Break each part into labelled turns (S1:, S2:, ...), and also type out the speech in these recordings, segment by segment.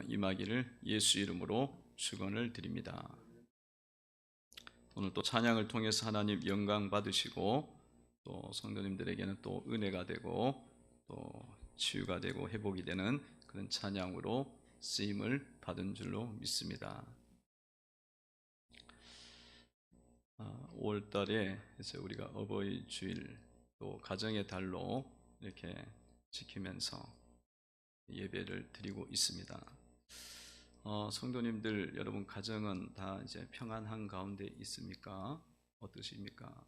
S1: 임하기를 예수 이름으로 축원을 드립니다. 오늘 또 찬양을 통해서 하나님 영광 받으시고 또 성도님들에게는 또 은혜가 되고 또 치유가 되고 회복이 되는 그런 찬양으로 쓰임을 받은 줄로 믿습니다. 5월 달에 이제 우리가 어버이 주일 또 가정의 달로 이렇게 지키면서 예배를 드리고 있습니다. 성도님들 여러분 가정은 다 이제 평안한 가운데 있습니까? 어떠십니까?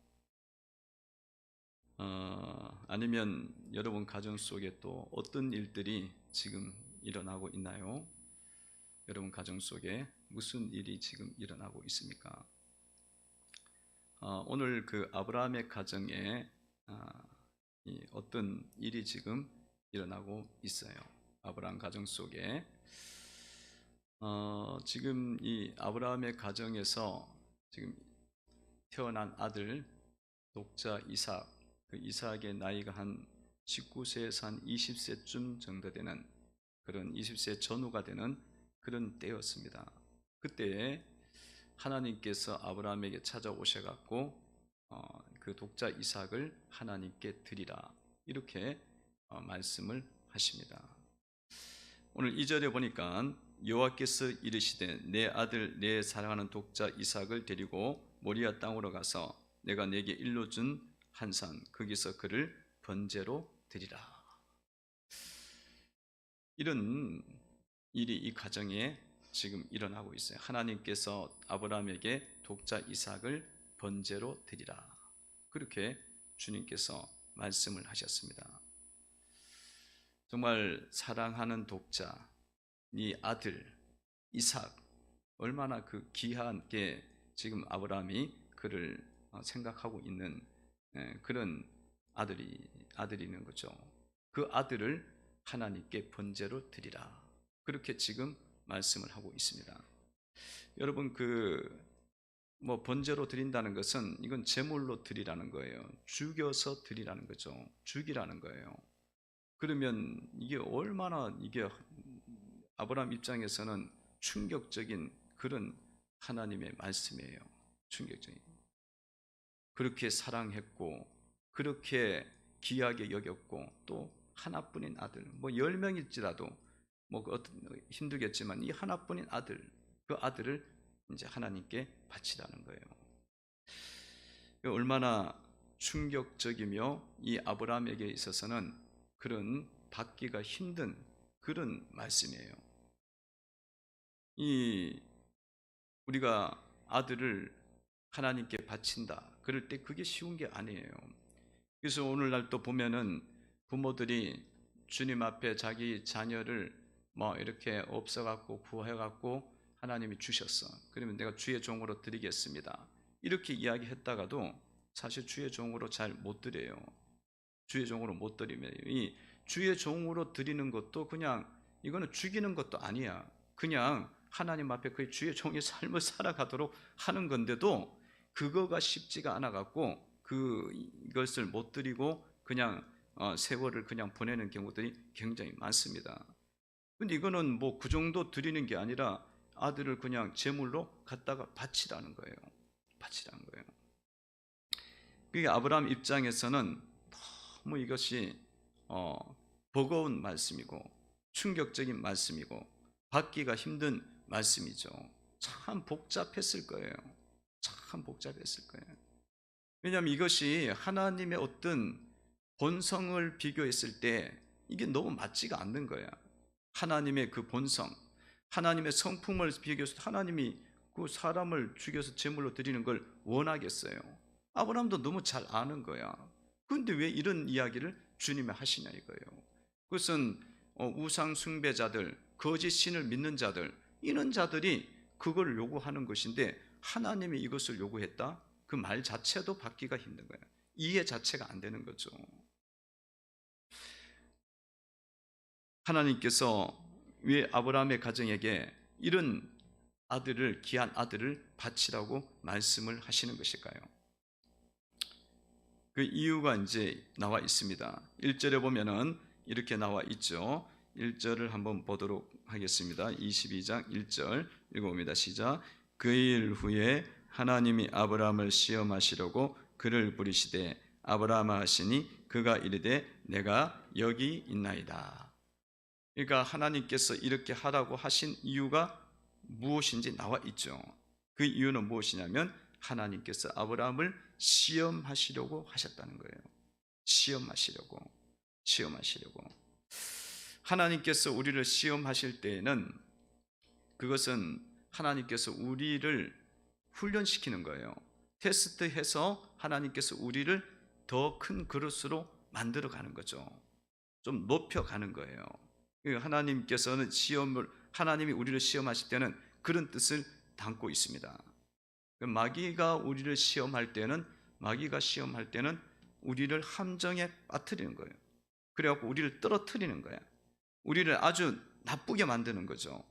S1: 아니면 여러분 가정 속에 또 어떤 일들이 지금 일어나고 있나요? 여러분 가정 속에 무슨 일이 지금 일어나고 있습니까? 오늘 그 아브라함의 가정에 어떤 일이 지금 일어나고 있어요. 아브라함 가정 속에 지금 이 아브라함의 가정에서 지금 태어난 아들 독자 이삭, 그 이삭의 나이가 한 19세에서 한 20세쯤 정도 되는 그런 20세 전후가 되는 그런 때였습니다. 그때에 하나님께서 아브라함에게 찾아오셔갖고 그 독자 이삭을 하나님께 드리라 이렇게 말씀을 하십니다. 오늘 2절에 보니까 여호와께서 이르시되 내 아들 내 사랑하는 독자 이삭을 데리고 모리아 땅으로 가서 내가 내게 일러준 한 산 거기서 그를 번제로 드리라. 이런 일이 이 가정에 지금 일어나고 있어요. 하나님께서 아브라함에게 독자 이삭을 번제로 드리라. 그렇게 주님께서 말씀을 하셨습니다. 정말 사랑하는 독자, 이 아들 이삭 얼마나 그 귀하게 지금 아브라함이 그를 생각하고 있는 그런 아들이는 거죠. 그 아들을 하나님께 번제로 드리라. 그렇게 지금 말씀을 하고 있습니다. 여러분 뭐 번제로 드린다는 것은 이건 제물로 드리라는 거예요. 죽여서 드리라는 거죠. 죽이라는 거예요. 그러면 이게 얼마나 이게 아브라함 입장에서는 충격적인 그런 하나님의 말씀이에요. 충격적인. 그렇게 사랑했고 그렇게 귀하게 여겼고 또 하나뿐인 아들, 뭐 10명일지라도 뭐 힘들겠지만 이 하나뿐인 아들, 그 아들을 이제 하나님께 바치라는 거예요. 얼마나 충격적이며 이 아브라함에게 있어서는 그런 받기가 힘든 그런 말씀이에요. 우리가 아들을 하나님께 바친다. 그럴 때 그게 쉬운 게 아니에요. 그래서 오늘날 또 보면은 부모들이 주님 앞에 자기 자녀를 뭐 이렇게 없어갖고 구해갖고 하나님이 주셨어. 그러면 내가 주의 종으로 드리겠습니다. 이렇게 이야기했다가도 사실 주의 종으로 잘 못 드려요. 주의 종으로 못 드리면 이 주의 종으로 드리는 것도 그냥 이거는 죽이는 것도 아니야. 그냥 하나님 앞에 그 주의 종의 삶을 살아가도록 하는 건데도 그거가 쉽지가 않아 갖고 이것을 못 드리고 그냥 세월을 그냥 보내는 경우들이 굉장히 많습니다. 근데 이거는 뭐 그 정도 드리는 게 아니라 아들을 그냥 제물로 갖다가 바치라는 거예요. 바치라는 거예요. 그게 아브라함 입장에서는 너무 이것이 버거운 말씀이고 충격적인 말씀이고 받기가 힘든 말씀이죠. 참 복잡했을 거예요. 참 복잡했을 거예요. 왜냐하면 이것이 하나님의 어떤 본성을 비교했을 때 이게 너무 맞지가 않는 거야. 하나님의 그 본성, 하나님의 성품을 비교해서 하나님이 그 사람을 죽여서 제물로 드리는 걸 원하겠어요. 아브라함도 너무 잘 아는 거야. 그런데 왜 이런 이야기를 주님이 하시냐 이거예요. 그것은 우상 숭배자들, 거짓 신을 믿는 자들, 이런 자들이 그걸 요구하는 것인데 하나님이 이것을 요구했다? 그 말 자체도 받기가 힘든 거예요. 이해 자체가 안 되는 거죠. 하나님께서 왜 아브라함의 가정에게 이런 아들을, 귀한 아들을 바치라고 말씀을 하시는 것일까요? 그 이유가 이제 나와 있습니다. 1절에 보면은 이렇게 나와 있죠. 1절을 한번 보도록 하겠습니다. 22장 1절 읽어봅니다. 시작. 그 일 후에 하나님이 아브라함을 시험하시려고 그를 부르시되 아브라함아 하시니 그가 이르되 내가 여기 있나이다. 그러니까 하나님께서 이렇게 하라고 하신 이유가 무엇인지 나와 있죠. 그 이유는 무엇이냐면 하나님께서 아브라함을 시험하시려고 하셨다는 거예요. 시험하시려고. 하나님께서 우리를 시험하실 때에는 그것은 하나님께서 우리를 훈련시키는 거예요. 테스트해서 하나님께서 우리를 더 큰 그릇으로 만들어 가는 거죠. 좀 높여 가는 거예요. 하나님께서는 하나님이 우리를 시험하실 때는 그런 뜻을 담고 있습니다. 마귀가 시험할 때는 우리를 함정에 빠뜨리는 거예요. 그래갖고 우리를 떨어뜨리는 거야. 우리를 아주 나쁘게 만드는 거죠.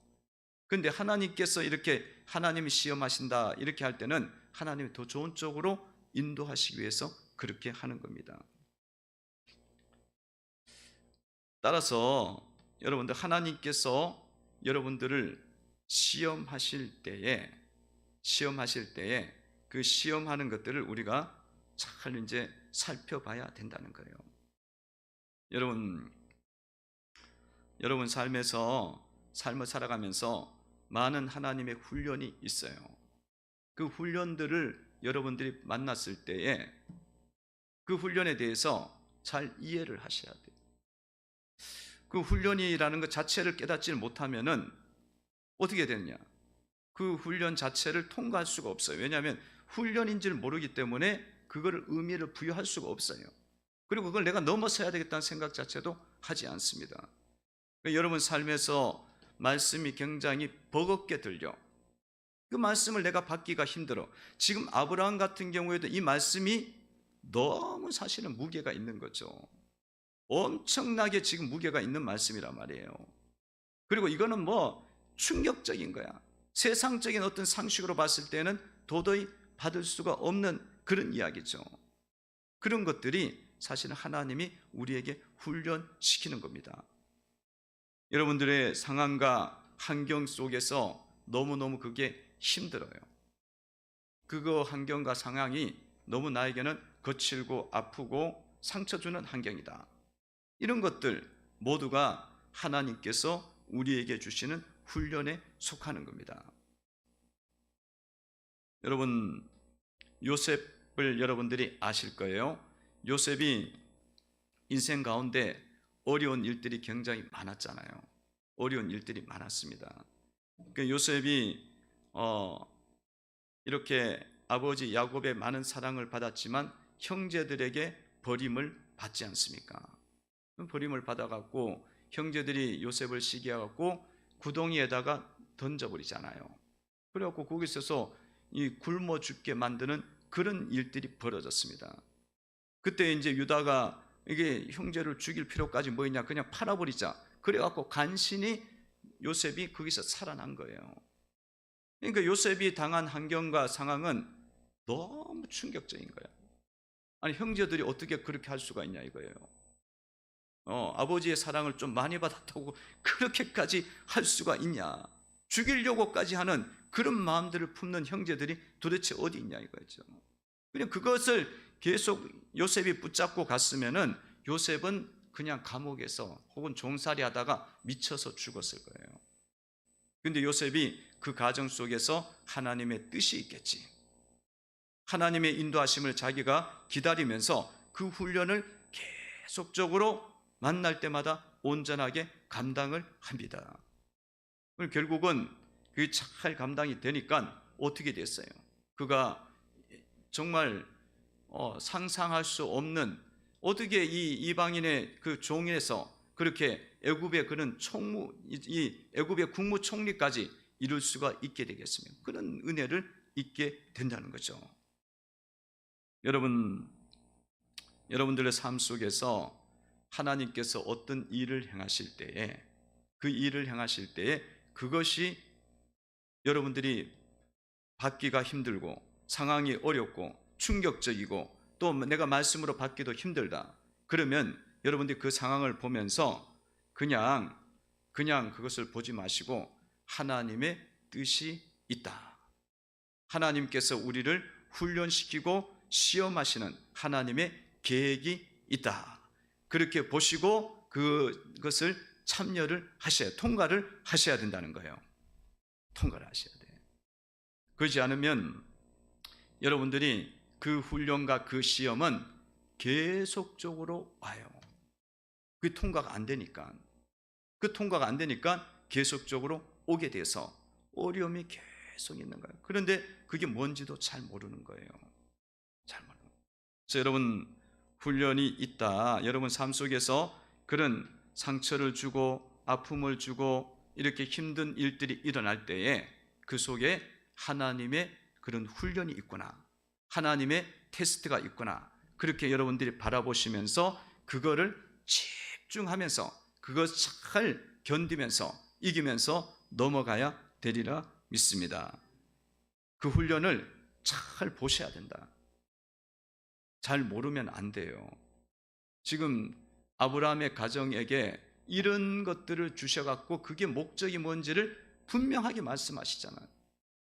S1: 그런데 하나님께서 이렇게 하나님이 시험하신다 이렇게 할 때는 하나님이 더 좋은 쪽으로 인도하시기 위해서 그렇게 하는 겁니다. 따라서 여러분들 하나님께서 여러분들을 시험하실 때에 그 시험하는 것들을 우리가 잘 이제 살펴봐야 된다는 거예요. 여러분 삶을 살아가면서 많은 하나님의 훈련이 있어요. 그 훈련들을 여러분들이 만났을 때에 그 훈련에 대해서 잘 이해를 하셔야 돼요. 그 훈련이라는 것 자체를 깨닫지 못하면은 어떻게 되느냐? 그 훈련 자체를 통과할 수가 없어요. 왜냐하면 훈련인지를 모르기 때문에 그거를 의미를 부여할 수가 없어요. 그리고 그걸 내가 넘어서야 되겠다는 생각 자체도 하지 않습니다. 여러분 삶에서 말씀이 굉장히 버겁게 들려. 그 말씀을 내가 받기가 힘들어. 지금 아브라함 같은 경우에도 이 말씀이 너무 사실은 무게가 있는 거죠. 엄청나게 지금 무게가 있는 말씀이란 말이에요. 그리고 이거는 뭐 충격적인 거야. 세상적인 어떤 상식으로 봤을 때는 도저히 받을 수가 없는 그런 이야기죠. 그런 것들이 사실은 하나님이 우리에게 훈련시키는 겁니다. 여러분들의 상황과 환경 속에서 너무너무 그게 힘들어요. 그거 환경과 상황이 너무 나에게는 거칠고 아프고 상처 주는 환경이다. 이런 것들 모두가 하나님께서 우리에게 주시는 훈련에 속하는 겁니다. 여러분, 요셉을 여러분들이 아실 거예요. 요셉이 인생 가운데 어려운 일들이 굉장히 많았잖아요. 어려운 일들이 많았습니다. 요셉이 이렇게 아버지 야곱의 많은 사랑을 받았지만 형제들에게 버림을 받지 않습니까? 버림을 받아갖고 형제들이 요셉을 시기해갖고 구덩이에다가 던져버리잖아요. 그래갖고 거기 있어서 이 굶어 죽게 만드는 그런 일들이 벌어졌습니다. 그때 이제 유다가 이게 형제를 죽일 필요까지 뭐 있냐, 그냥 팔아버리자. 그래갖고 간신히 요셉이 거기서 살아난 거예요. 그러니까 요셉이 당한 환경과 상황은 너무 충격적인 거야. 아니 형제들이 어떻게 그렇게 할 수가 있냐 이거예요. 아버지의 사랑을 좀 많이 받았다고 그렇게까지 할 수가 있냐. 죽이려고까지 하는 그런 마음들을 품는 형제들이 도대체 어디 있냐 이거죠. 그냥 그것을 계속 요셉이 붙잡고 갔으면은 요셉은 그냥 감옥에서 혹은 종살이 하다가 미쳐서 죽었을 거예요. 근데 요셉이 그 과정 속에서 하나님의 뜻이 있겠지. 하나님의 인도하심을 자기가 기다리면서 그 훈련을 계속적으로 만날 때마다 온전하게 감당을 합니다. 결국은 그게 잘 감당이 되니까 어떻게 됐어요? 그가 정말 상상할 수 없는, 어떻게 이 이방인의 그 종에서 그렇게 애굽의 그런 애굽의 국무총리까지 이룰 수가 있게 되겠으며 그런 은혜를 잊게 된다는 거죠. 여러분들의 삶 속에서 하나님께서 어떤 일을 행하실 때에 그것이 여러분들이 받기가 힘들고 상황이 어렵고 충격적이고 또 내가 말씀으로 받기도 힘들다. 그러면 여러분들이 그 상황을 보면서 그냥 그냥 그것을 보지 마시고 하나님의 뜻이 있다. 하나님께서 우리를 훈련시키고 시험하시는 하나님의 계획이 있다. 그렇게 보시고 그것을 참여를 하셔야, 통과를 하셔야 된다는 거예요. 통과를 하셔야 돼요. 그렇지 않으면 여러분들이 그 훈련과 그 시험은 계속적으로 와요. 그 통과가 안 되니까. 그 통과가 안 되니까 계속적으로 오게 돼서 어려움이 계속 있는 거예요. 그런데 그게 뭔지도 잘 모르는 거예요. 잘 모르는 거예요. 그래서 여러분, 훈련이 있다. 여러분 삶 속에서 그런 상처를 주고 아픔을 주고 이렇게 힘든 일들이 일어날 때에 그 속에 하나님의 그런 훈련이 있구나, 하나님의 테스트가 있구나, 그렇게 여러분들이 바라보시면서 그거를 집중하면서 그것 잘 견디면서 이기면서 넘어가야 되리라 믿습니다. 그 훈련을 잘 보셔야 된다. 잘 모르면 안 돼요. 지금 아브라함의 가정에게 이런 것들을 주셔갖고 그게 목적이 뭔지를 분명하게 말씀하시잖아요.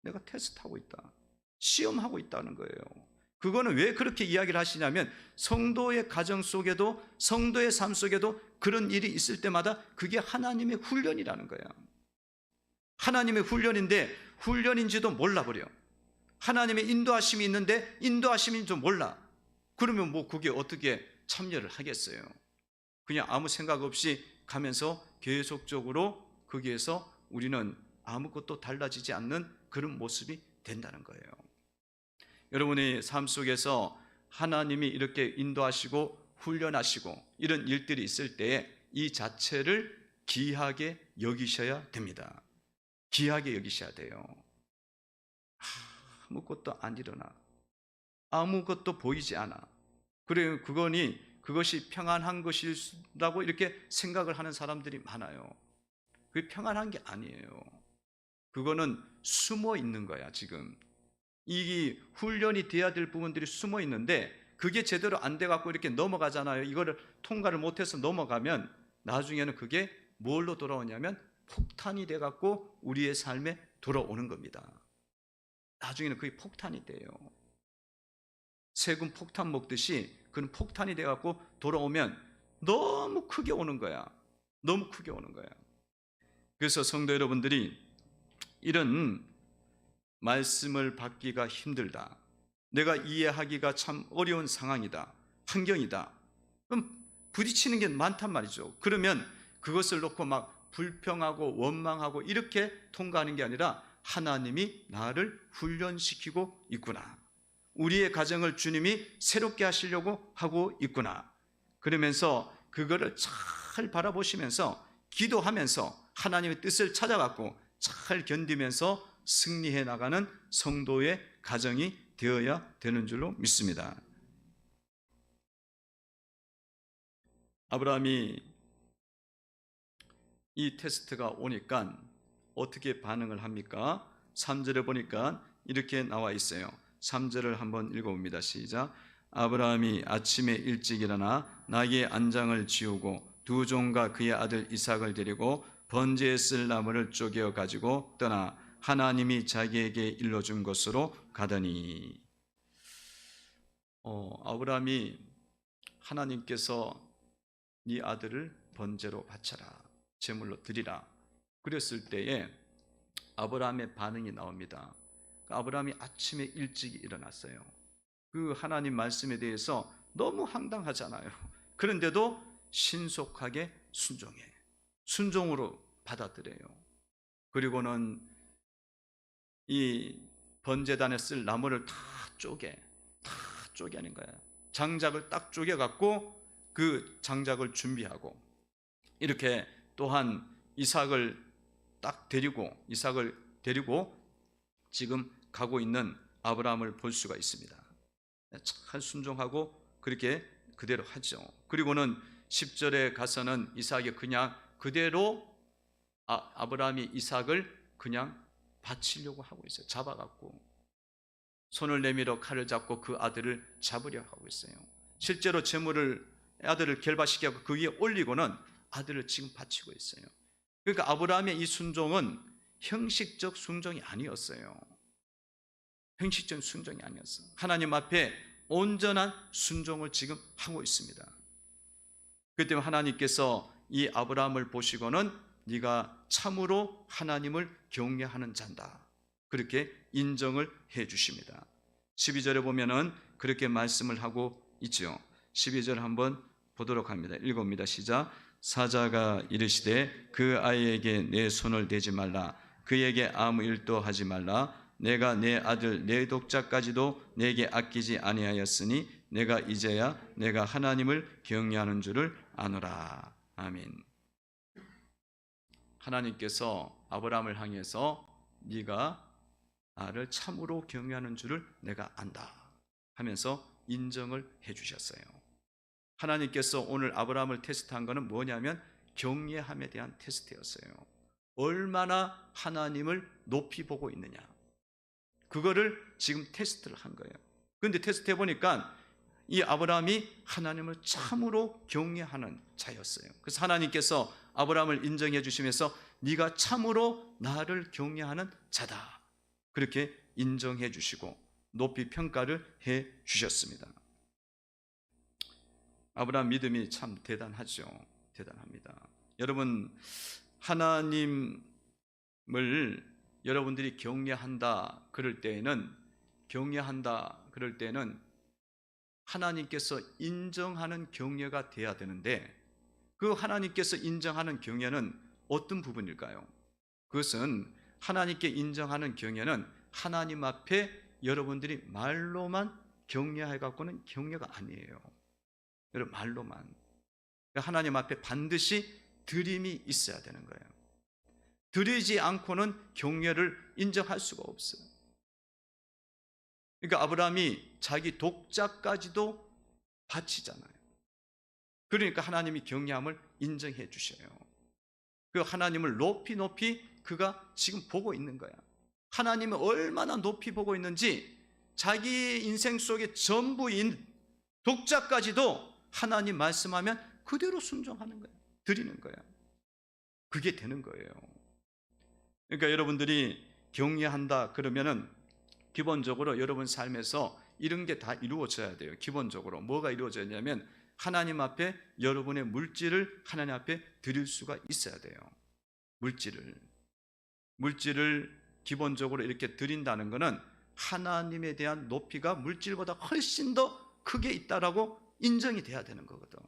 S1: 내가 테스트하고 있다, 시험하고 있다는 거예요. 그거는 왜 그렇게 이야기를 하시냐면 성도의 가정 속에도, 성도의 삶 속에도 그런 일이 있을 때마다 그게 하나님의 훈련이라는 거야. 하나님의 훈련인데 훈련인지도 몰라버려. 하나님의 인도하심이 있는데 인도하심인지도 몰라. 그러면 뭐 그게 어떻게 참여를 하겠어요? 그냥 아무 생각 없이 가면서 계속적으로 거기에서 우리는 아무것도 달라지지 않는 그런 모습이 된다는 거예요. 여러분의 삶 속에서 하나님이 이렇게 인도하시고 훈련하시고 이런 일들이 있을 때에 이 자체를 귀하게 여기셔야 됩니다. 귀하게 여기셔야 돼요. 아무것도 안 일어나, 아무것도 보이지 않아. 그래요. 그것이 평안한 것이라고 이렇게 생각을 하는 사람들이 많아요. 그게 평안한 게 아니에요. 그거는 숨어 있는 거야. 지금 이 훈련이 돼야 될 부분들이 숨어 있는데 그게 제대로 안 돼 갖고 이렇게 넘어가잖아요. 이거를 통과를 못해서 넘어가면 나중에는 그게 뭘로 돌아오냐면 폭탄이 돼 갖고 우리의 삶에 돌아오는 겁니다. 나중에는 그게 폭탄이 돼요. 세금 폭탄 먹듯이 그런 폭탄이 돼 갖고 돌아오면 너무 크게 오는 거야. 너무 크게 오는 거야. 그래서 성도 여러분들이 이런 말씀을 받기가 힘들다, 내가 이해하기가 참 어려운 상황이다, 환경이다, 그럼 부딪히는 게 많단 말이죠. 그러면 그것을 놓고 막 불평하고 원망하고 이렇게 통과하는 게 아니라 하나님이 나를 훈련시키고 있구나, 우리의 가정을 주님이 새롭게 하시려고 하고 있구나, 그러면서 그거를 잘 바라보시면서 기도하면서 하나님의 뜻을 찾아갖고 잘 견디면서 승리해 나가는 성도의 가정이 되어야 되는 줄로 믿습니다. 아브라함이 이 테스트가 오니까 어떻게 반응을 합니까? 3절에 보니까 이렇게 나와 있어요. 3절을 한번 읽어봅니다. 시작. 아브라함이 아침에 일찍 일어나 나귀의 안장을 지우고 두 종과 그의 아들 이삭을 데리고 번제에 쓸 나무를 쪼개어 가지고 떠나 하나님이 자기에게 일러준 곳으로 가더니, 아브라함이 하나님께서 네 아들을 번제로 바쳐라, 제물로 드리라 그랬을 때에 아브라함의 반응이 나옵니다. 아브라함이 아침에 일찍 일어났어요. 그 하나님 말씀에 대해서 너무 황당하잖아요. 그런데도 신속하게 순종으로 받아들여요. 그리고는 이 번제단에 쓸 나무를 다 쪼개는 거야. 장작을 딱 쪼개갖고 그 장작을 준비하고, 이렇게 또한 이삭을 데리고 지금 가고 있는 아브라함을 볼 수가 있습니다. 잘 순종하고 그렇게 그대로 하죠. 그리고는 10절에 가서는 이삭이 그냥 그대로 아브라함이 이삭을 그냥 바치려고 하고 있어요. 잡아갖고 손을 내밀어 칼을 잡고 그 아들을 잡으려 하고 있어요. 실제로 아들을 결박시켜서 그 위에 올리고는 아들을 지금 바치고 있어요. 그러니까 아브라함의 이 순종은 형식적 순종이 아니었어요. 형식적 순종이 아니었어요. 하나님 앞에 온전한 순종을 지금 하고 있습니다. 그렇기 때문에 하나님께서 이 아브라함을 보시고는 네가 참으로 하나님을 경외하는 자다, 그렇게 인정을 해 주십니다. 12절에 보면은 그렇게 말씀을 하고 있죠. 12절 한번 보도록 합니다. 읽어봅니다. 시작. 사자가 이르시되 그 아이에게 내 손을 대지 말라. 그에게 아무 일도 하지 말라. 내가 내 아들 내 독자까지도 내게 아끼지 아니하였으니 내가 이제야 내가 하나님을 경외하는 줄을 아노라. 아멘. 하나님께서 아브라함을 향해서 네가 나를 참으로 경외하는 줄을 내가 안다 하면서 인정을 해 주셨어요. 하나님께서 오늘 아브라함을 테스트한 것은 뭐냐면 경외함에 대한 테스트였어요. 얼마나 하나님을 높이 보고 있느냐, 그거를 지금 테스트를 한 거예요. 그런데 테스트 해보니까 이 아브라함이 하나님을 참으로 경외하는 자였어요. 그래서 하나님께서 아브라함을 인정해 주시면서 네가 참으로 나를 경외하는 자다, 그렇게 인정해 주시고 높이 평가를 해 주셨습니다. 아브라함 믿음이 참 대단하죠. 대단합니다. 여러분, 하나님을 여러분들이 경외한다 그럴 때에는 하나님께서 인정하는 경외가 돼야 되는데, 그 하나님께서 인정하는 경외는 어떤 부분일까요? 그것은 하나님께 인정하는 경외는 하나님 앞에 여러분들이 말로만 경외해 갖고는 경외가 아니에요. 여러분, 말로만. 하나님 앞에 반드시 드림이 있어야 되는 거예요. 드리지 않고는 경외를 인정할 수가 없어요. 그러니까 아브라함이 자기 독자까지도 바치잖아요. 그러니까 하나님이 경외함을 인정해 주셔요. 그 하나님을 높이 그가 지금 보고 있는 거야. 하나님을 얼마나 높이 보고 있는지 자기 인생 속의 전부인 독자까지도 하나님 말씀하면 그대로 순종하는 거예요. 드리는 거예요. 그게 되는 거예요. 그러니까 여러분들이 경외한다 그러면은 기본적으로 여러분 삶에서 이런 게 다 이루어져야 돼요. 기본적으로 뭐가 이루어져야 되냐면 하나님 앞에 여러분의 물질을 하나님 앞에 드릴 수가 있어야 돼요. 물질을 기본적으로 이렇게 드린다는 것은 하나님에 대한 높이가 물질보다 훨씬 더 크게 있다라고 인정이 돼야 되는 거거든.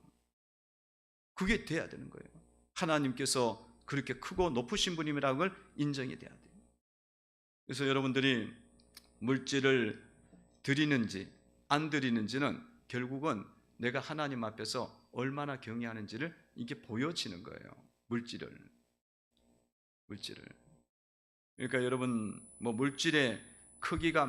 S1: 그게 돼야 되는 거예요. 하나님께서 그렇게 크고 높으신 분임이라는 걸 인정이 돼야 돼요. 그래서 여러분들이 물질을 드리는지 안 드리는지는 결국은 내가 하나님 앞에서 얼마나 경외하는지를 이게 보여지는 거예요. 물질을. 그러니까 여러분, 물질의 크기가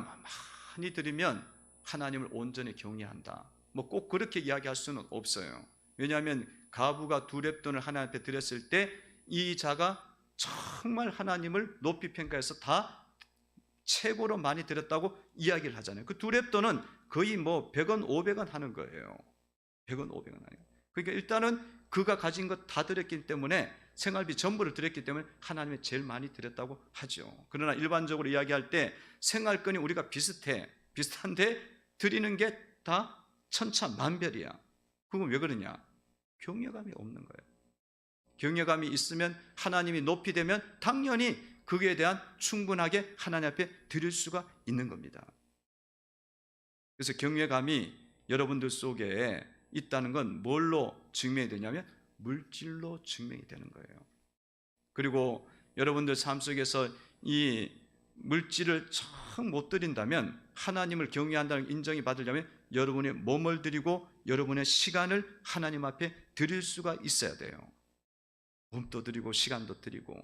S1: 많이 들이면 하나님을 온전히 경외한다, 꼭 그렇게 이야기할 수는 없어요. 왜냐하면 가부가 2렙돈을 하나님 앞에 드렸을 때 이 자가 정말 하나님을 높이 평가해서 다 최고로 많이 드렸다고 이야기를 하잖아요. 그 2렙돈은 거의 100원, 500원 하는 거예요. 100원, 500원 하는. 그러니까 일단은 그가 가진 것 다 드렸기 때문에, 생활비 전부를 드렸기 때문에 하나님이 제일 많이 드렸다고 하죠. 그러나 일반적으로 이야기할 때 생활권이 우리가 비슷한데 드리는 게 다 천차만별이야. 그건 왜 그러냐? 경외감이 없는 거예요. 경외감이 있으면, 하나님이 높이 되면 당연히 거기에 대한 충분하게 하나님 앞에 드릴 수가 있는 겁니다. 그래서 경외감이 여러분들 속에 있다는 건 뭘로 증명이 되냐면 물질로 증명이 되는 거예요. 그리고 여러분들 삶 속에서 이 물질을 참 못 드린다면, 하나님을 경외한다는 인정이 받으려면 여러분의 몸을 드리고 여러분의 시간을 하나님 앞에 드릴 수가 있어야 돼요. 몸도 드리고 시간도 드리고.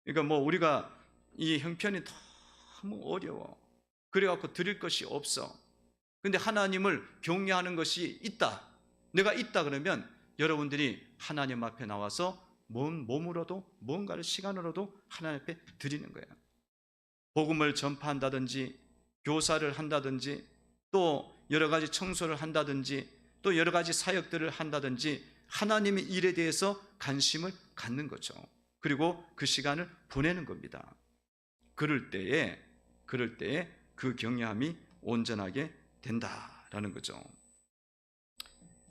S1: 그러니까 우리가 이 형편이 너무 어려워. 그래갖고 드릴 것이 없어. 근데 하나님을 경외하는 것이 있다, 내가 있다 그러면 여러분들이 하나님 앞에 나와서 몸으로도 뭔가를 시간으로도 하나님 앞에 드리는 거예요. 복음을 전파한다든지 교사를 한다든지 또 여러 가지 청소를 한다든지 또 여러 가지 사역들을 한다든지 하나님의 일에 대해서 관심을 갖는 거죠. 그리고 그 시간을 보내는 겁니다. 그럴 때에 그 경외함이 온전하게 된다라는 거죠.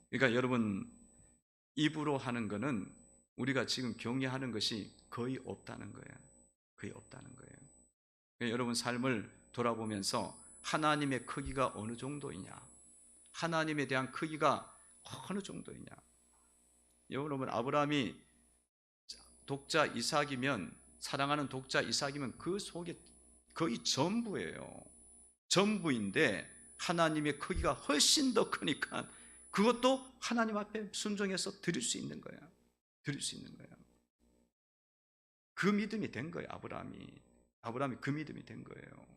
S1: 그러니까 여러분, 입으로 하는 거는 우리가 지금 경외하는 것이 거의 없다는 거예요. 거의 없다는 거예요. 그러니까 여러분 삶을 돌아보면서 하나님의 크기가 어느 정도이냐, 하나님에 대한 크기가 어느 정도이냐. 여러분, 아브라함이 독자 이삭이면, 사랑하는 독자 이삭이면 그 속에 거의 전부예요. 전부인데 하나님의 크기가 훨씬 더 크니까 그것도 하나님 앞에 순종해서 드릴 수 있는 거야. 드릴 수 있는 거야. 그 믿음이 된 거예요. 아브라함이 그 믿음이 된 거예요.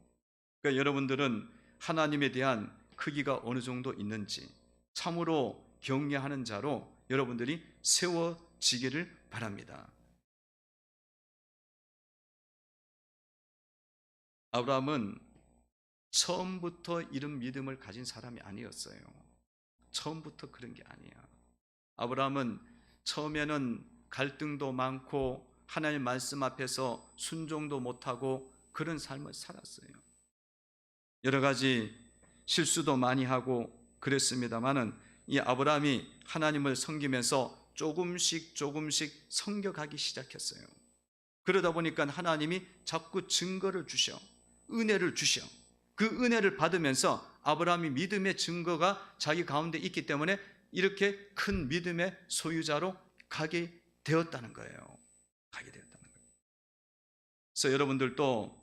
S1: 그러니까 여러분들은 하나님에 대한 크기가 어느 정도 있는지 참으로 경외하는 자로 여러분들이 세워지기를 바랍니다. 아브라함은 처음부터 이런 믿음을 가진 사람이 아니었어요. 처음부터 그런 게 아니야. 아브라함은 처음에는 갈등도 많고 하나님 말씀 앞에서 순종도 못하고 그런 삶을 살았어요. 여러 가지 실수도 많이 하고 그랬습니다마는 이 아브라함이 하나님을 섬기면서 조금씩 성격하기 시작했어요. 그러다 보니까 하나님이 자꾸 증거를 주셔, 은혜를 주셔. 그 은혜를 받으면서 아브라함이 믿음의 증거가 자기 가운데 있기 때문에 이렇게 큰 믿음의 소유자로 가게 되었다는 거예요. 가게 되었다는 거예요. 그래서 여러분들도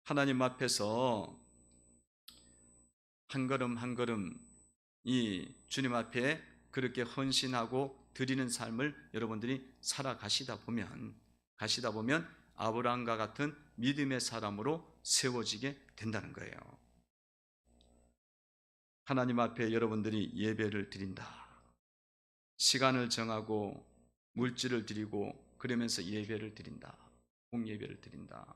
S1: 하나님 앞에서 한 걸음 한 걸음 이 주님 앞에 그렇게 헌신하고 드리는 삶을 여러분들이 살아가시다 보면 아브라함과 같은 믿음의 사람으로 세워지게 된다는 거예요. 하나님 앞에 여러분들이 예배를 드린다. 시간을 정하고 물질을 드리고 그러면서 예배를 드린다. 공예배를 드린다.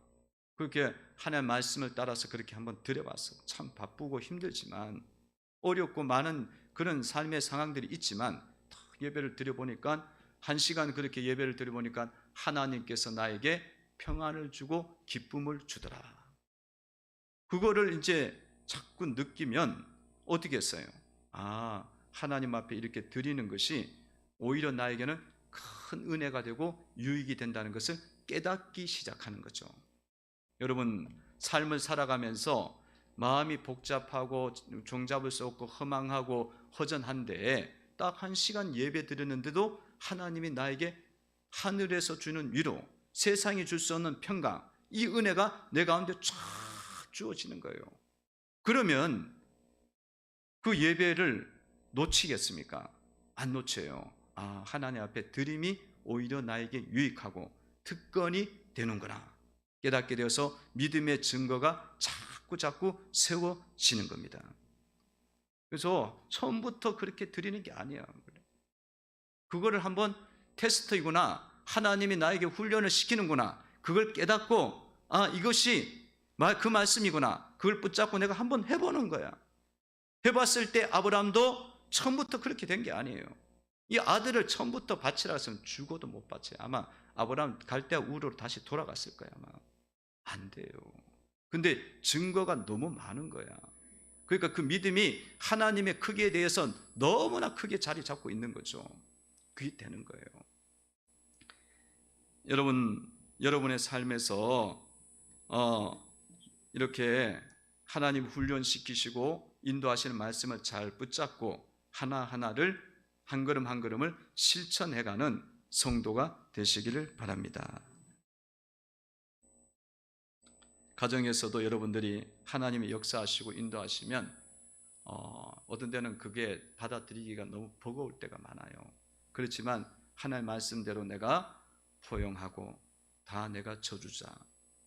S1: 그렇게 하나님의 말씀을 따라서 그렇게 한번 드려봤어. 참 바쁘고 힘들지만 어렵고 많은 그런 삶의 상황들이 있지만 예배를 드려보니까 1시간 그렇게 예배를 드려보니까 하나님께서 나에게 평안을 주고 기쁨을 주더라. 그거를 이제 자꾸 느끼면 어떻게 했어요? 하나님 앞에 이렇게 드리는 것이 오히려 나에게는 큰 은혜가 되고 유익이 된다는 것을 깨닫기 시작하는 거죠. 여러분, 삶을 살아가면서 마음이 복잡하고 종잡을 수 없고 허망하고 허전한데 딱 1시간 예배 드리는데도 하나님이 나에게 하늘에서 주는 위로, 세상이 줄 수 없는 평강, 이 은혜가 내 가운데 쫙 주어지는 거예요. 그러면 그 예배를 놓치겠습니까? 안 놓쳐요. 하나님 앞에 드림이 오히려 나에게 유익하고 특권이 되는구나 깨닫게 되어서 믿음의 증거가 자꾸 세워지는 겁니다. 그래서 처음부터 그렇게 드리는 게 아니에요. 그거를 한번 테스트이구나, 하나님이 나에게 훈련을 시키는구나, 그걸 깨닫고 이것이 그 말씀이구나, 그걸 붙잡고 내가 한번 해보는 거야. 해봤을 때 아브라함도 처음부터 그렇게 된 게 아니에요. 이 아들을 처음부터 바치라 했으면 죽어도 못 바쳐요. 아마 아브라함 갈대아 우르로 다시 돌아갔을 거야. 아마 안 돼요. 근데 증거가 너무 많은 거야. 그러니까 그 믿음이 하나님의 크기에 대해서 너무나 크게 자리 잡고 있는 거죠. 그게 되는 거예요. 여러분의 삶에서 이렇게 하나님 훈련시키시고 인도하시는 말씀을 잘 붙잡고 하나하나를 한 걸음 한 걸음을 실천해가는 성도가 되시기를 바랍니다. 가정에서도 여러분들이 하나님이 역사하시고 인도하시면 어떤 때는 그게 받아들이기가 너무 버거울 때가 많아요. 그렇지만 하나님의 말씀대로 내가 포용하고 다 내가 져주자,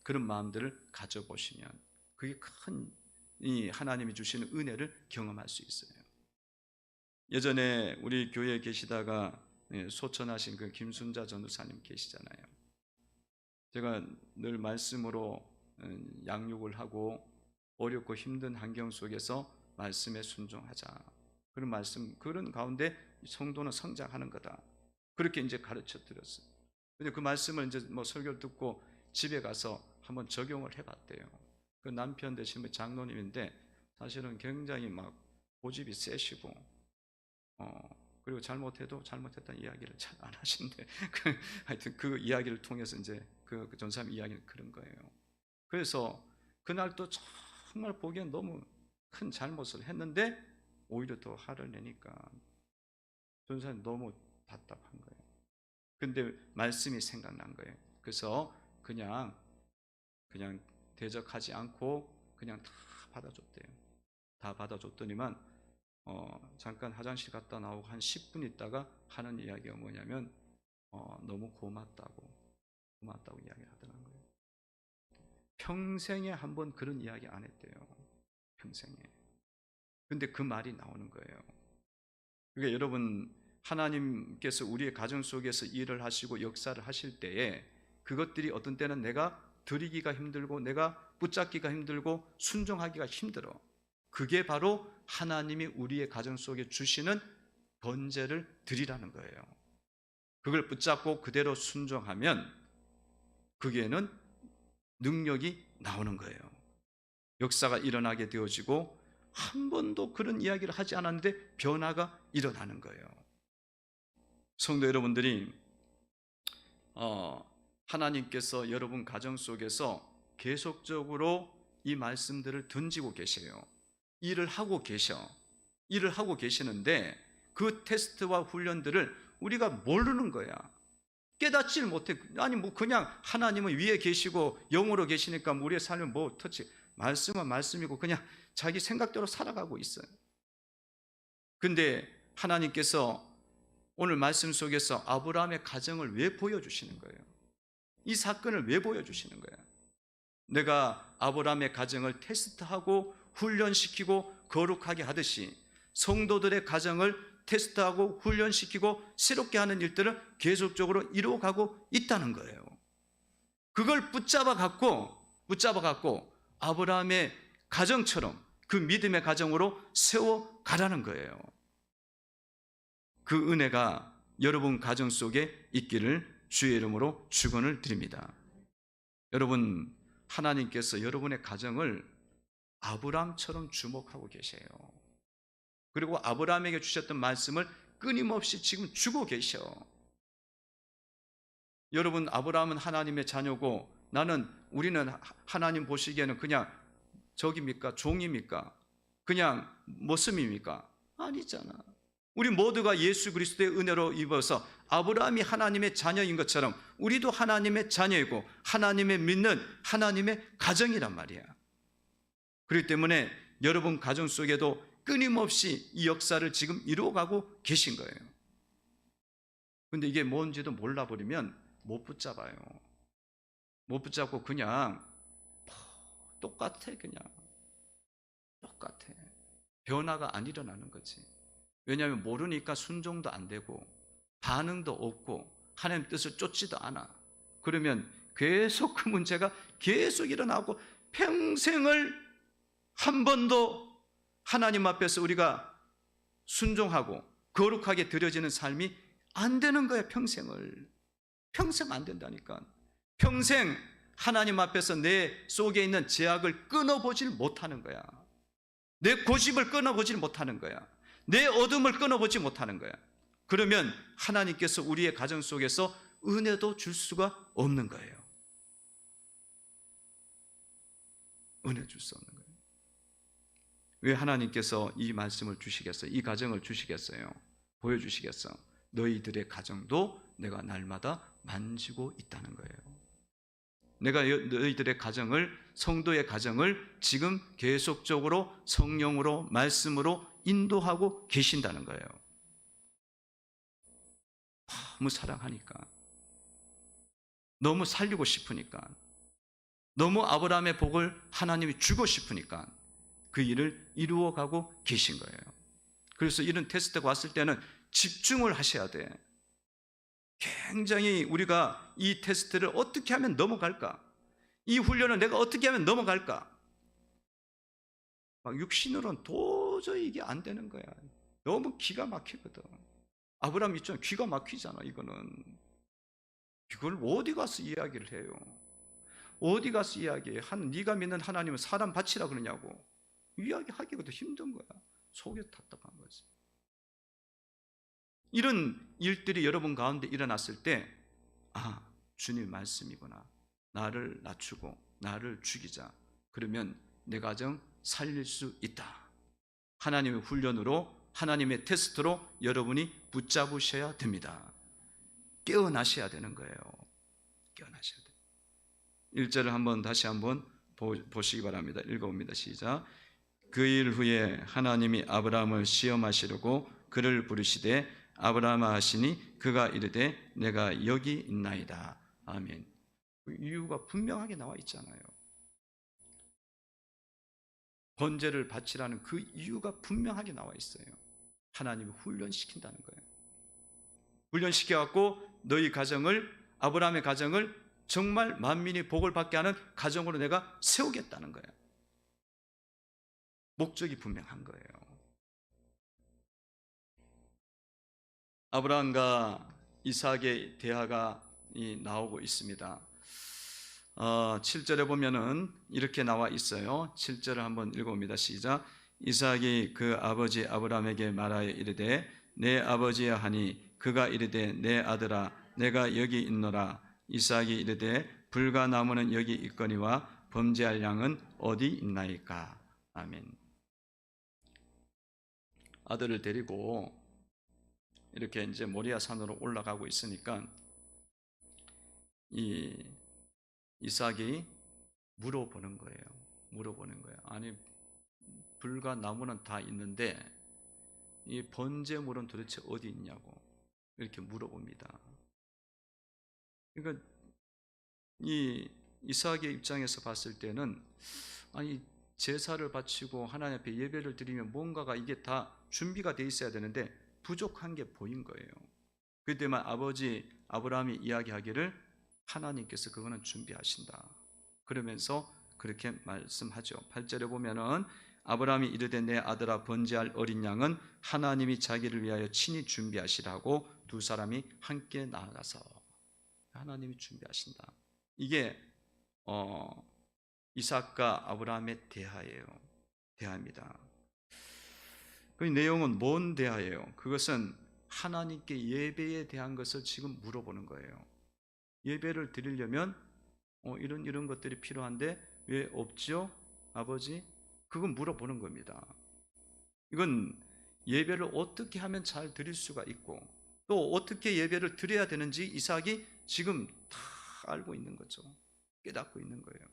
S1: 그런 마음들을 가져보시면 그게 큰 이 하나님이 주시는 은혜를 경험할 수 있어요. 예전에 우리 교회에 계시다가 소천하신 그 김순자 전도사님 계시잖아요. 제가 늘 말씀으로 양육을 하고 어렵고 힘든 환경 속에서 말씀에 순종하자, 그런 가운데 성도는 성장하는 거다. 그렇게 이제 가르쳐 드렸어요. 근데 그 말씀을 이제 뭐 설교를 듣고 집에 가서 한번 적용을 해봤대요. 그 남편 되시는 장로님인데 사실은 굉장히 막 고집이 세시고, 그리고 잘못해도 잘못했다는 이야기를 잘 안 하신대. 하여튼 그 이야기를 통해서 이제 그 전사님 이야기는 그런 거예요. 그래서 그날 또 정말 보기엔 너무 큰 잘못을 했는데 오히려 더 화를 내니까 전사님 너무 답답한 거예요. 근데 말씀이 생각난 거예요. 그래서 그냥 대적하지 않고 그냥 다 받아줬대요. 다 받아줬더니만 잠깐 화장실 갔다 나오고 한 10분 있다가 하는 이야기가 뭐냐면 너무 고맙다고 이야기를 하더라고요. 평생에 한 번 그런 이야기 안 했대요. 평생에. 근데 그 말이 나오는 거예요. 그러니까 여러분, 하나님께서 우리의 가정 속에서 일을 하시고 역사를 하실 때에 그것들이 어떤 때는 내가 드리기가 힘들고 내가 붙잡기가 힘들고 순종하기가 힘들어. 그게 바로 하나님이 우리의 가정 속에 주시는 번제를 드리라는 거예요. 그걸 붙잡고 그대로 순종하면 그게는 능력이 나오는 거예요. 역사가 일어나게 되어지고 한 번도 그런 이야기를 하지 않았는데 변화가 일어나는 거예요. 성도 여러분들이 하나님께서 여러분 가정 속에서 계속적으로 이 말씀들을 던지고 계세요. 일을 하고 계시는데 그 테스트와 훈련들을 우리가 모르는 거야. 깨닫지를 못해. 아니 뭐 그냥 하나님은 위에 계시고 영으로 계시니까 우리의 삶은 뭐 터치, 말씀은 말씀이고 그냥 자기 생각대로 살아가고 있어요. 근데 하나님께서 오늘 말씀 속에서 아브라함의 가정을 왜 보여주시는 거예요? 이 사건을 왜 보여주시는 거예요? 내가 아브라함의 가정을 테스트하고 훈련시키고 거룩하게 하듯이 성도들의 가정을 테스트하고 훈련시키고 새롭게 하는 일들을 계속적으로 이루어가고 있다는 거예요. 그걸 붙잡아 갖고 아브라함의 가정처럼 그 믿음의 가정으로 세워가라는 거예요. 그 은혜가 여러분 가정 속에 있기를 주의 이름으로 축원을 드립니다. 여러분, 하나님께서 여러분의 가정을 아브라함처럼 주목하고 계세요. 그리고 아브라함에게 주셨던 말씀을 끊임없이 지금 주고 계셔. 여러분, 아브라함은 하나님의 자녀고 우리는 하나님 보시기에는 그냥 적입니까? 종입니까? 그냥 모습입니까? 아니잖아. 우리 모두가 예수 그리스도의 은혜로 입어서 아브라함이 하나님의 자녀인 것처럼 우리도 하나님의 자녀이고 하나님의 믿는 하나님의 가정이란 말이야. 그렇기 때문에 여러분 가정 속에도 끊임없이 이 역사를 지금 이루어가고 계신 거예요. 근데 이게 뭔지도 몰라버리면 못 붙잡아요. 못 붙잡고 그냥 똑같아. 변화가 안 일어나는 거지. 왜냐하면 모르니까 순종도 안 되고 반응도 없고 하나님 뜻을 쫓지도 않아. 그러면 계속 그 문제가 계속 일어나고 평생을 한 번도 하나님 앞에서 우리가 순종하고 거룩하게 드려지는 삶이 안 되는 거야. 평생 안 된다니까. 평생 하나님 앞에서 내 속에 있는 죄악을 끊어보질 못하는 거야. 내 고집을 끊어보질 못하는 거야. 내 어둠을 끊어보지 못하는 거야. 그러면 하나님께서 우리의 가정 속에서 은혜도 줄 수가 없는 거예요. 은혜 줄 수 없는 거예요. 왜 하나님께서 이 말씀을 주시겠어요? 이 가정을 주시겠어요? 보여주시겠어? 너희들의 가정도 내가 날마다 만지고 있다는 거예요. 내가 너희들의 가정을, 성도의 가정을 지금 계속적으로 성령으로 말씀으로 인도하고 계신다는 거예요. 너무 사랑하니까, 너무 살리고 싶으니까, 너무 아브라함의 복을 하나님이 주고 싶으니까 그 일을 이루어가고 계신 거예요. 그래서 이런 테스트가 왔을 때는 집중을 하셔야 돼. 굉장히 우리가 이 테스트를 어떻게 하면 넘어갈까? 이 훈련을 내가 어떻게 하면 넘어갈까? 막 육신으로는 도저히 이게 안 되는 거야. 너무 기가 막히거든. 아브라함 있잖아요. 기가 막히잖아. 이걸 어디 가서 이야기를 해요? 어디 가서 이야기해? 네가 믿는 하나님은 사람 바치라 그러냐고. 이야기하기가 더 힘든 거야. 속이 답답한 거지. 이런 일들이 여러분 가운데 일어났을 때, 주님 말씀이구나. 나를 낮추고 나를 죽이자. 그러면 내 가정 살릴 수 있다. 하나님의 훈련으로, 하나님의 테스트로 여러분이 붙잡으셔야 됩니다. 깨어나셔야 되는 거예요. 깨어나셔야 돼요. 1절을 다시 한번 보시기 바랍니다. 읽어봅니다. 시작. 그 일 후에 하나님이 아브라함을 시험하시려고 그를 부르시되 아브라함아 하시니 그가 이르되 내가 여기 있나이다. 아멘. 이유가 분명하게 나와 있잖아요. 번제를 바치라는 그 이유가 분명하게 나와 있어요. 하나님이 훈련시킨다는 거예요. 훈련시켜갖고 너희 가정을, 아브라함의 가정을 정말 만민이 복을 받게 하는 가정으로 내가 세우겠다는 거예요. 목적이 분명한 거예요. 아브라함과 이삭의 대화가 나오고 있습니다. 7절에 보면은 이렇게 나와 있어요. 7절을 한번 읽어봅니다. 시작. 이삭이 그 아버지 아브라함에게 말하여 이르되 내 아버지야 하니 그가 이르되 내 아들아 내가 여기 있노라. 이삭이 이르되 불과 나무는 여기 있거니와 범죄할 양은 어디 있나이까. 아멘. 아들을 데리고 이렇게 이제 모리아 산으로 올라가고 있으니까 이삭이 물어보는 거예요. 아니, 불과 나무는 다 있는데 이 번제물은 도대체 어디 있냐고 이렇게 물어봅니다. 그러니까 이 이삭의 입장에서 봤을 때는 아니 제사를 바치고 하나님 앞에 예배를 드리면 뭔가가 이게 다 준비가 돼 있어야 되는데 부족한 게 보인 거예요. 그때만 아버지 아브라함이 이야기하기를 하나님께서 그거는 준비하신다. 그러면서 그렇게 말씀하죠. 8절에 보면은 아브라함이 이르되 내 아들아 번제할 어린 양은 하나님이 자기를 위하여 친히 준비하시라고 두 사람이 함께 나아가서 하나님이 준비하신다. 이게 이삭과 아브라함의 대화입니다. 그 내용은 뭔 대화예요? 그것은 하나님께 예배에 대한 것을 지금 물어보는 거예요. 예배를 드리려면 이런 것들이 필요한데 왜 없죠? 아버지? 그건 물어보는 겁니다. 이건 예배를 어떻게 하면 잘 드릴 수가 있고 또 어떻게 예배를 드려야 되는지 이삭이 지금 다 알고 있는 거죠. 깨닫고 있는 거예요.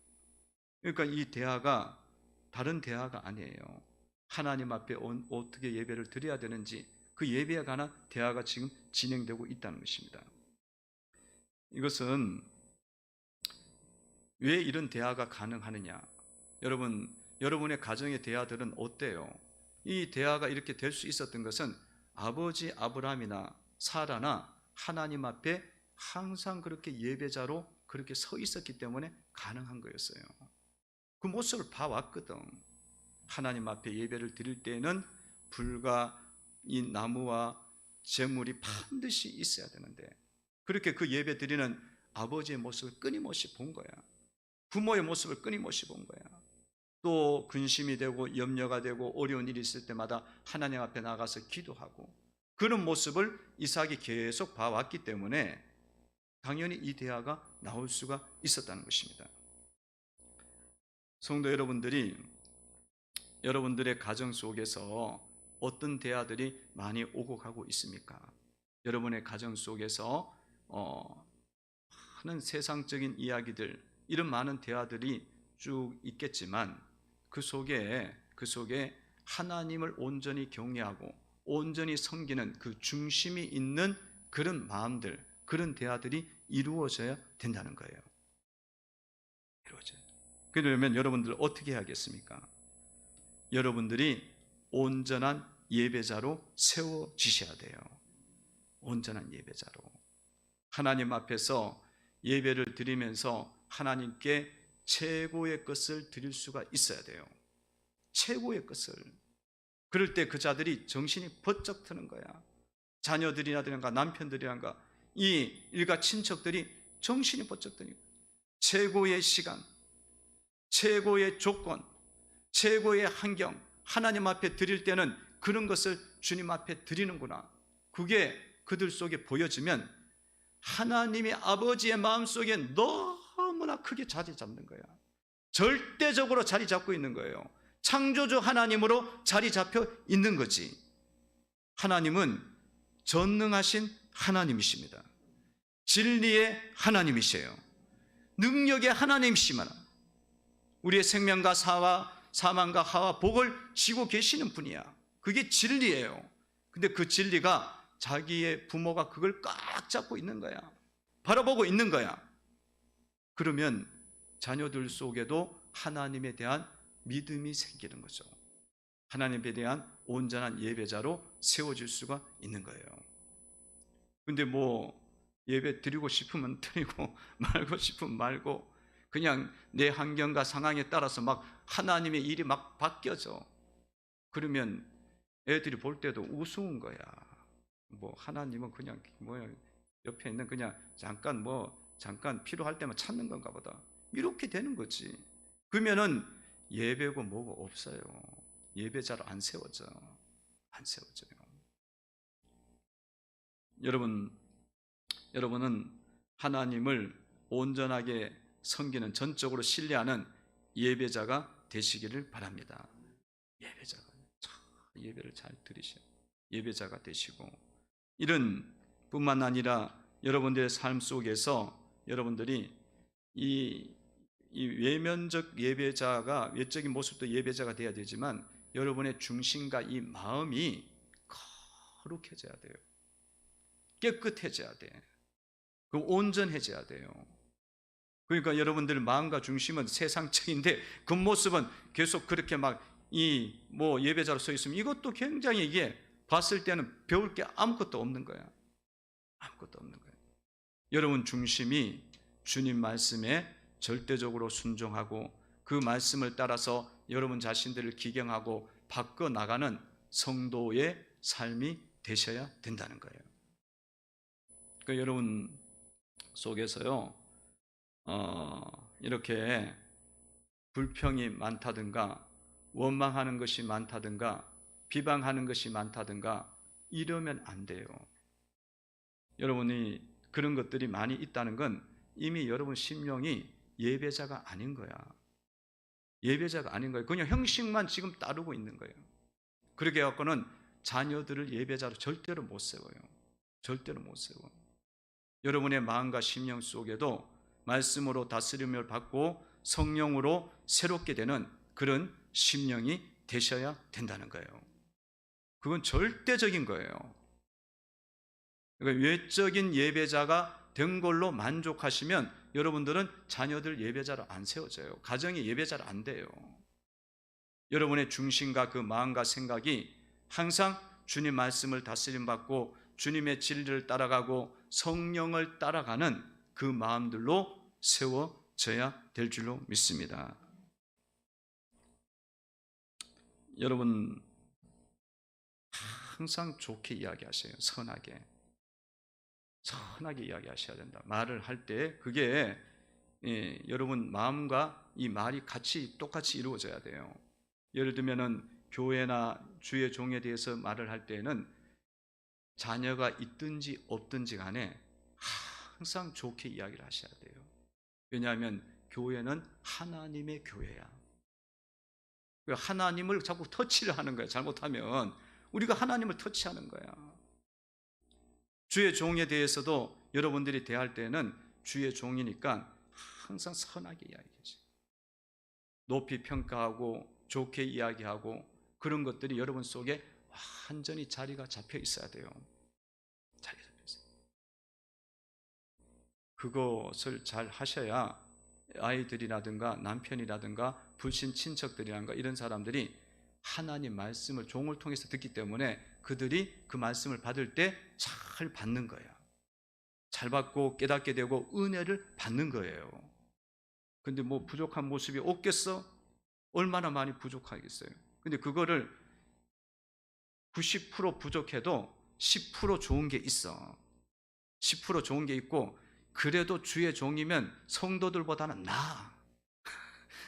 S1: 그러니까 이 대화가 다른 대화가 아니에요. 하나님 앞에 어떻게 예배를 드려야 되는지 그 예배에 관한 대화가 지금 진행되고 있다는 것입니다. 이것은 왜 이런 대화가 가능하느냐? 여러분의 가정의 대화들은 어때요? 이 대화가 이렇게 될 수 있었던 것은 아버지 아브라함이나 사라나 하나님 앞에 항상 그렇게 예배자로 그렇게 서 있었기 때문에 가능한 거였어요. 그 모습을 봐왔거든. 하나님 앞에 예배를 드릴 때에는 불과 이 나무와 제물이 반드시 있어야 되는데 그렇게 그 예배 드리는 아버지의 모습을 끊임없이 본 거야. 부모의 모습을 끊임없이 본 거야. 또 근심이 되고 염려가 되고 어려운 일이 있을 때마다 하나님 앞에 나가서 기도하고 그런 모습을 이삭이 계속 봐왔기 때문에 당연히 이 대화가 나올 수가 있었다는 것입니다. 성도 여러분들이 여러분들의 가정 속에서 어떤 대화들이 많이 오고 가고 있습니까? 여러분의 가정 속에서 많은 세상적인 이야기들, 이런 많은 대화들이 쭉 있겠지만 그 속에 하나님을 온전히 경외하고 온전히 섬기는 그 중심이 있는 그런 마음들, 그런 대화들이 이루어져야 된다는 거예요. 이루어져요. 그러려면 여러분들 어떻게 해야겠습니까? 여러분들이 온전한 예배자로 세워지셔야 돼요. 온전한 예배자로. 하나님 앞에서 예배를 드리면서 하나님께 최고의 것을 드릴 수가 있어야 돼요. 최고의 것을. 그럴 때 그 자들이 정신이 번쩍 드는 거야. 자녀들이라든가 남편들이라든가 이 일가 친척들이 정신이 번쩍 드는 거예요. 최고의 시간, 최고의 조건, 최고의 환경, 하나님 앞에 드릴 때는 그런 것을 주님 앞에 드리는구나. 그게 그들 속에 보여지면 하나님이 아버지의 마음속에 너무나 크게 자리 잡는 거야. 절대적으로 자리 잡고 있는 거예요. 창조주 하나님으로 자리 잡혀 있는 거지. 하나님은 전능하신 하나님이십니다. 진리의 하나님이세요. 능력의 하나님이시면 우리의 생명과 사망과 하와 복을 지고 계시는 분이야. 그게 진리예요. 근데 그 진리가 자기의 부모가 그걸 꽉 잡고 있는 거야. 바라보고 있는 거야. 그러면 자녀들 속에도 하나님에 대한 믿음이 생기는 거죠. 하나님에 대한 온전한 예배자로 세워질 수가 있는 거예요. 근데 뭐 예배 드리고 싶으면 드리고 말고 싶으면 말고 그냥 내 환경과 상황에 따라서 막 하나님의 일이 막 바뀌어져. 그러면 애들이 볼 때도 우스운 거야. 뭐 하나님은 그냥 뭐야 옆에 있는 그냥 잠깐 필요할 때만 찾는 건가 보다. 이렇게 되는 거지. 그러면은 예배고 뭐고 없어요. 예배자로 안 세워져요. 여러분은 하나님을 온전하게 섬기는, 전적으로 신뢰하는 예배자가 되시기를 바랍니다. 예배를 잘 드리셔. 예배자가 되시고, 이런 뿐만 아니라 여러분들의 삶 속에서 여러분들이 이 외면적 예배자가, 외적인 모습도 예배자가 돼야 되지만 여러분의 중심과 이 마음이 거룩해져야 돼요. 깨끗해져야 돼. 온전해져야 돼요. 그러니까 여러분들 마음과 중심은 세상적인데 겉모습은 계속 그렇게 막 예배자로 서 있으면 이것도 굉장히 이게 봤을 때는 배울 게 아무것도 없는 거야. 여러분 중심이 주님 말씀에 절대적으로 순종하고 그 말씀을 따라서 여러분 자신들을 기경하고 바꿔 나가는 성도의 삶이 되셔야 된다는 거예요. 그러니까 여러분 속에서요, 이렇게 불평이 많다든가 원망하는 것이 많다든가 비방하는 것이 많다든가 이러면 안 돼요. 여러분이 그런 것들이 많이 있다는 건 이미 여러분 심령이 예배자가 아닌 거야. 그냥 형식만 지금 따르고 있는 거예요. 그렇게 해갖고는 자녀들을 예배자로 절대로 못 세워요. 여러분의 마음과 심령 속에도 말씀으로 다스림을 받고 성령으로 새롭게 되는 그런 심령이 되셔야 된다는 거예요. 그건 절대적인 거예요. 그러니까 외적인 예배자가 된 걸로 만족하시면 여러분들은 자녀들 예배자로 안 세워져요. 가정이 예배자로 안 돼요. 여러분의 중심과 그 마음과 생각이 항상 주님 말씀을 다스림 받고 주님의 진리를 따라가고 성령을 따라가는 그 마음들로 세워져야 될 줄로 믿습니다. 여러분 항상 좋게 이야기하세요. 선하게 이야기하셔야 된다. 말을 할 때 그게 여러분 마음과 이 말이 똑같이 이루어져야 돼요. 예를 들면은 교회나 주의 종에 대해서 말을 할 때는 자녀가 있든지 없든지 간에 항상 좋게 이야기를 하셔야 돼요. 왜냐하면 교회는 하나님의 교회야. 하나님을 자꾸 터치를 하는 거야. 잘못하면 우리가 하나님을 터치하는 거야. 주의 종에 대해서도 여러분들이 대할 때는 주의 종이니까 항상 선하게 이야기하세요. 높이 평가하고 좋게 이야기하고 그런 것들이 여러분 속에 완전히 자리가 잡혀 있어야 돼요. 그것을 잘 하셔야 아이들이라든가 남편이라든가 불신 친척들이라든가 이런 사람들이 하나님 말씀을 종을 통해서 듣기 때문에 그들이 그 말씀을 받을 때 잘 받는 거예요. 잘 받고 깨닫게 되고 은혜를 받는 거예요. 근데 뭐 부족한 모습이 없겠어? 얼마나 많이 부족하겠어요. 근데 그거를 90% 부족해도 10% 좋은 게 있어. 10% 좋은 게 있고, 그래도 주의 종이면 성도들보다는 나아.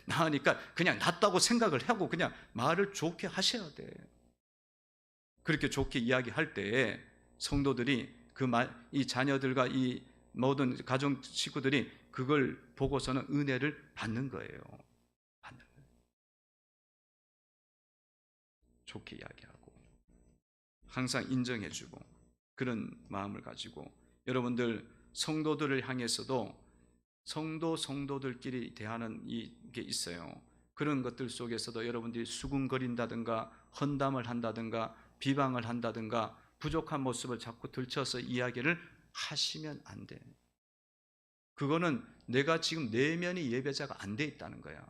S1: 나으니까 그냥 낫다고 생각을 하고 그냥 말을 좋게 하셔야 돼. 그렇게 좋게 이야기할 때에 성도들이 이 자녀들과 이 모든 가정 식구들이 그걸 보고서는 은혜를 받는 거예요. 좋게 이야기하고 항상 인정해주고 그런 마음을 가지고 여러분들 성도들을 향해서도 성도들끼리 대하는 이게 있어요. 그런 것들 속에서도 여러분들이 수군거린다든가 헌담을 한다든가 비방을 한다든가 부족한 모습을 자꾸 들춰서 이야기를 하시면 안 돼. 그거는 내가 지금 내면이 예배자가 안 돼 있다는 거야.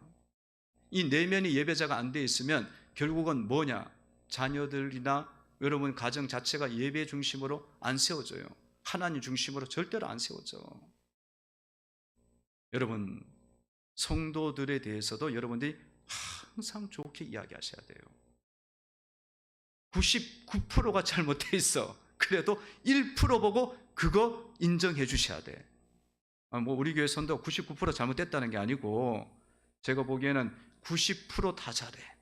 S1: 이 내면이 예배자가 안 돼 있으면 결국은 뭐냐? 자녀들이나 여러분 가정 자체가 예배 중심으로 안 세워져요. 하나님 중심으로 절대로 안 세워져. 여러분 성도들에 대해서도 여러분들이 항상 좋게 이야기하셔야 돼요. 99%가 잘못돼 있어. 그래도 1% 보고 그거 인정해 주셔야 돼. 뭐 우리 교회 선도 99% 잘못됐다는 게 아니고 제가 보기에는 90% 다 잘해.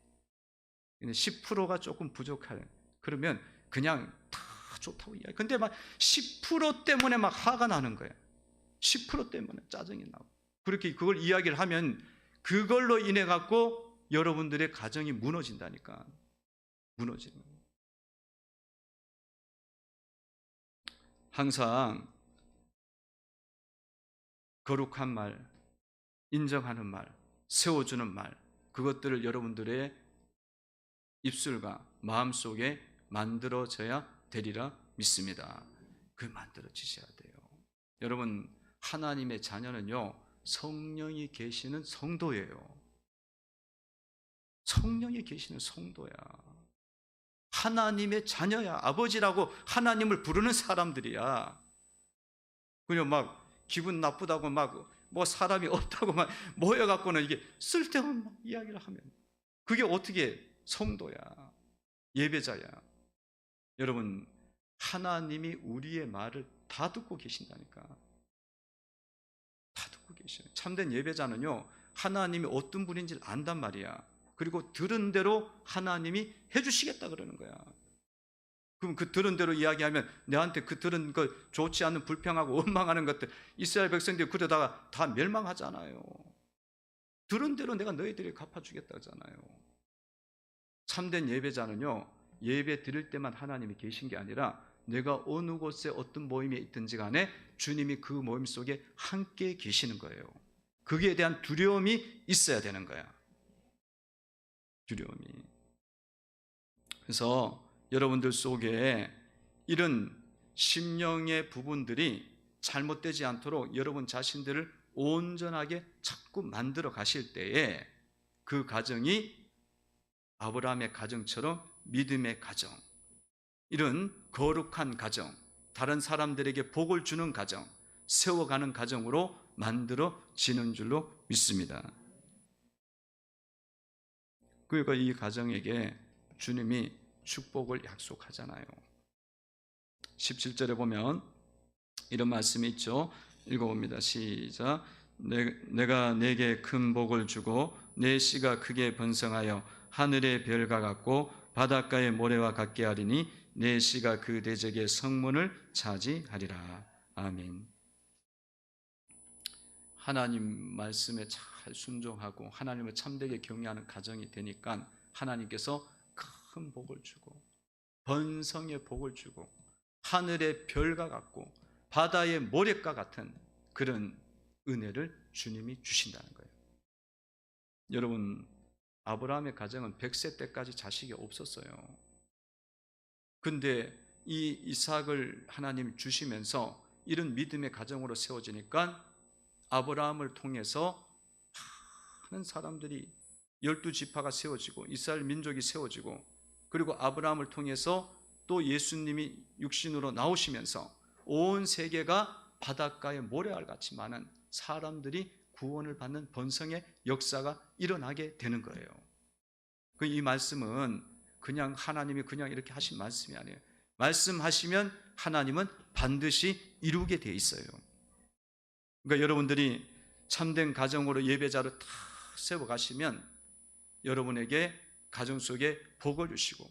S1: 10%가 조금 부족하네. 그러면 그냥 다 좋다고 이야기. 근데 막 10% 때문에 막 화가 나는 거야. 10% 때문에 짜증이 나고. 그렇게 그걸 이야기를 하면 그걸로 인해 갖고 여러분들의 가정이 무너진다니까. 무너지는 거예요. 항상 거룩한 말, 인정하는 말, 세워주는 말, 그것들을 여러분들의 입술과 마음속에 만들어져야 되리라 믿습니다. 그 만들어지셔야 돼요. 여러분 하나님의 자녀는요 성령이 계시는 성도예요. 성령이 계시는 성도야. 하나님의 자녀야. 아버지라고 하나님을 부르는 사람들이야. 그냥 막 기분 나쁘다고 막 뭐 사람이 없다고 막 모여갖고는 이게 쓸데없는 이야기를 하면 그게 어떻게 성도야. 예배자야. 여러분 하나님이 우리의 말을 다 듣고 계신다니까. 다 듣고 계셔요. 참된 예배자는요 하나님이 어떤 분인지를 안단 말이야. 그리고 들은 대로 하나님이 해주시겠다 그러는 거야. 그럼 그 들은 대로 이야기하면 내한테 그 들은 거 좋지 않은 불평하고 원망하는 것들 이스라엘 백성들이 그러다가 다 멸망하잖아요. 들은 대로 내가 너희들이 갚아주겠다 하잖아요. 참된 예배자는요 예배 드릴 때만 하나님이 계신 게 아니라 내가 어느 곳에 어떤 모임에 있든지 간에 주님이 그 모임 속에 함께 계시는 거예요. 거기에 대한 두려움이 있어야 되는 거야. 두려움이. 그래서 여러분들 속에 이런 심령의 부분들이 잘못되지 않도록 여러분 자신들을 온전하게 자꾸 만들어 가실 때에 그 가정이 아브라함의 가정처럼 믿음의 가정, 이런 거룩한 가정, 다른 사람들에게 복을 주는 가정, 세워가는 가정으로 만들어지는 줄로 믿습니다. 그러니까 이 가정에게 주님이 축복을 약속하잖아요. 17절에 보면 이런 말씀이 있죠. 읽어봅니다. 시작. 내가 내게 큰 복을 주고 내 씨가 크게 번성하여 하늘의 별과 같고 바닷가의 모래와 같게 하리니 내 씨가 그 대적의 성문을 차지하리라. 아멘. 하나님 말씀에 잘 순종하고 하나님을 참되게 경외하는 가정이 되니까 하나님께서 큰 복을 주고 번성의 복을 주고 하늘의 별과 같고 바다의 모래과 같은 그런 은혜를 주님이 주신다는 거예요. 여러분 아브라함의 가정은 100세 때까지 자식이 없었어요. 근데 이 이삭을 하나님 주시면서 이런 믿음의 가정으로 세워지니까 아브라함을 통해서 많은 사람들이 12지파가 세워지고 이스라엘 민족이 세워지고 그리고 아브라함을 통해서 또 예수님이 육신으로 나오시면서 온 세계가 바닷가의 모래알같이 많은 사람들이 구원을 받는 번성의 역사가 일어나게 되는 거예요. 이 말씀은 그냥 하나님이 그냥 이렇게 하신 말씀이 아니에요. 말씀하시면 하나님은 반드시 이루게 돼 있어요. 그러니까 여러분들이 참된 가정으로 예배자로 다 세워가시면 여러분에게 가정 속에 복을 주시고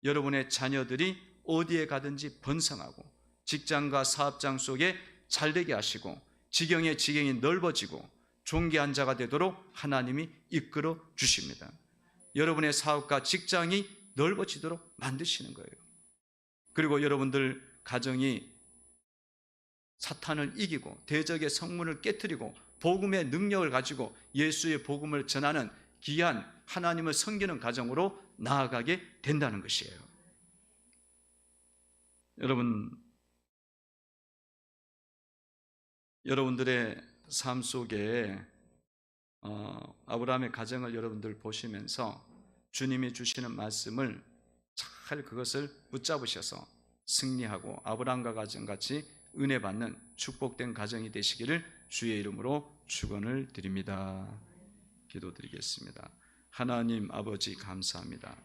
S1: 여러분의 자녀들이 어디에 가든지 번성하고 직장과 사업장 속에 잘되게 하시고 지경의 지경이 넓어지고 존귀한 자가 되도록 하나님이 이끌어 주십니다. 여러분의 사업과 직장이 넓어지도록 만드시는 거예요. 그리고 여러분들 가정이 사탄을 이기고 대적의 성문을 깨트리고 복음의 능력을 가지고 예수의 복음을 전하는 귀한 하나님을 섬기는 가정으로 나아가게 된다는 것이에요. 여러분들의 삶 속에 아브라함의 가정을 여러분들 보시면서 주님이 주시는 말씀을 잘 그것을 붙잡으셔서 승리하고 아브라함과 가정같이 은혜 받는 축복된 가정이 되시기를 주의 이름으로 축원을 드립니다. 기도드리겠습니다. 하나님 아버지 감사합니다.